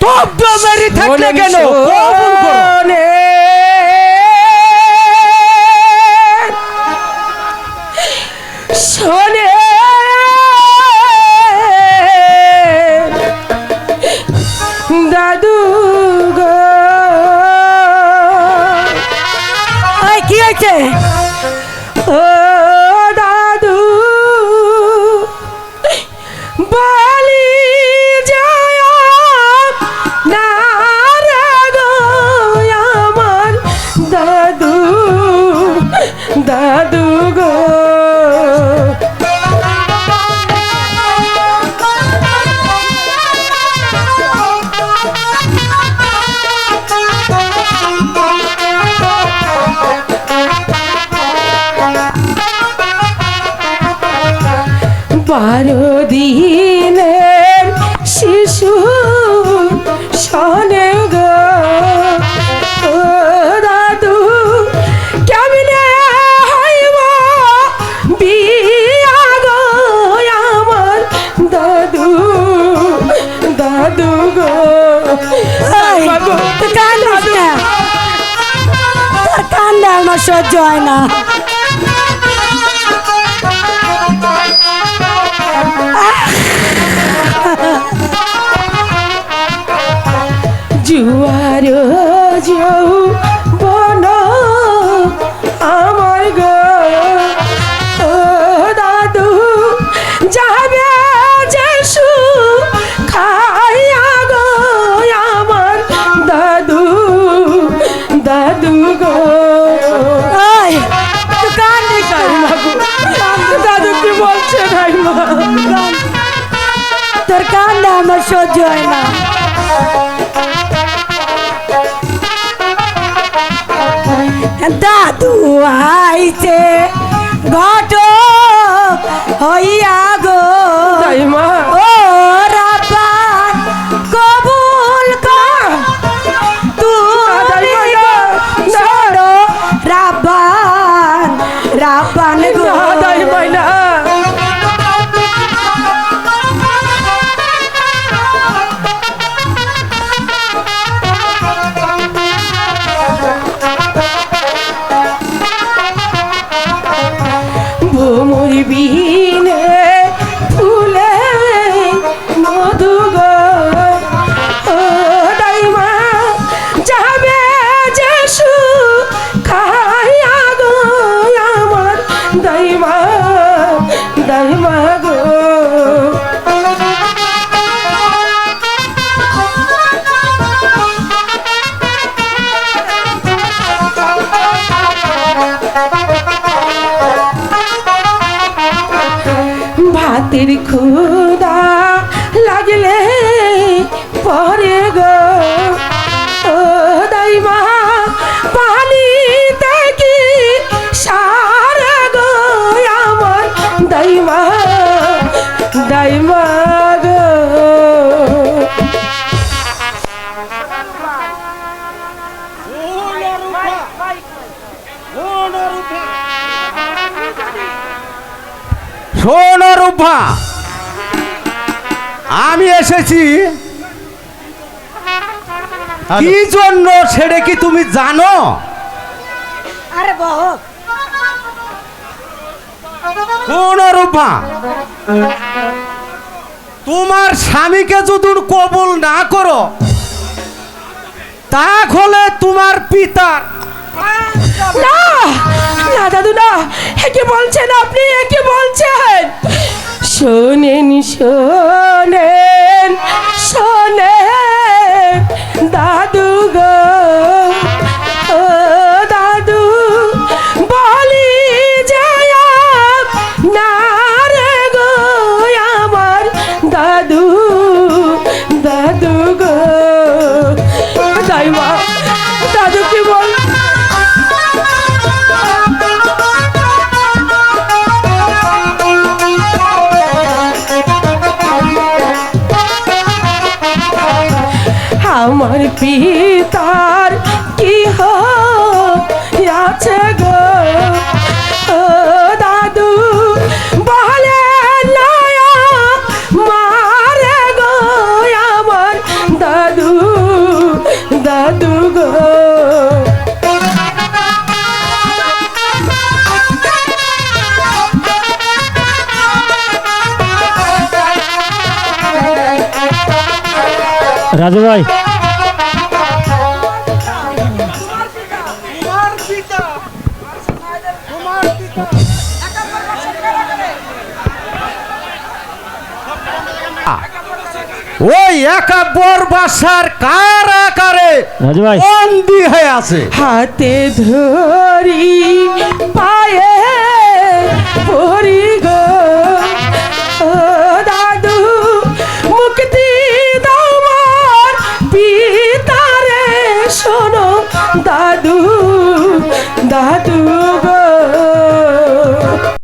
তব্দ Mary থাকলে কেন কবুল করো। শোনে দাদু গো, কি হয়েছে? ও দাদু বলি যায় না রে গো আমার দাদু, দাদু গো। বারো দিনের শিশু শোনে গো, ও দাদু কেমনে হইব বিয়া গো আমার দাদু, দাদু গো। তুই কান্দিস না, তোর কান্দে আমার সহ্য হয় না। জুয়ার যৌ বন আমার গো, ও দাদু যাবে যেসু খাইয়া গো আমার দাদু, দাদু গো। তুই কান্দিস না, দাদু কি বলছে নাই মা? তোর কান্দে আমার সহ্য হয় না। দাদু আইছে ঘট হইয়া গো, তাই মা ও রাব্বান কবুল কর তুমি শোনো রাব্বান, রাব্বান গো। দাই মাইনা ভূমুর বিনে ফুলে মধু গো, ও দাইমা যাবে যেসু খাইয়া গো আমার দাইমা, দাইমা গো। ভাতের ক্ষুধা লাগলে পরে গো, ও দাইমা পানিতে কি সারে গো আমার দাইমা, দাইমা গো। শোনো রূপা, আমি এসেছি কি জন্য সেটা কি তুমি জানো? আরে বাহ, শোনো রূপা, তোমার স্বামীকে যদি কবুল না করো তাহলে তোমার পিতার না না দাদু না, একে বলছেন আপনি, একে বলছেন? শোনেন শোনেন শোনেন দাদু গো, ও দাদু বলি যায় না রে গো আমার দাদু, দাদু গো। দাইমা দাদু কি বল? আমার পিতার কি আছে গো, ও দাদু বলে নয়া মারে গো আমার দাদু, রাজু ভাই ওই একাব্বর বাসার কার আকারে রাজু ভাই বন্দি হয়ে আছে। হাতে ধরি পায়ে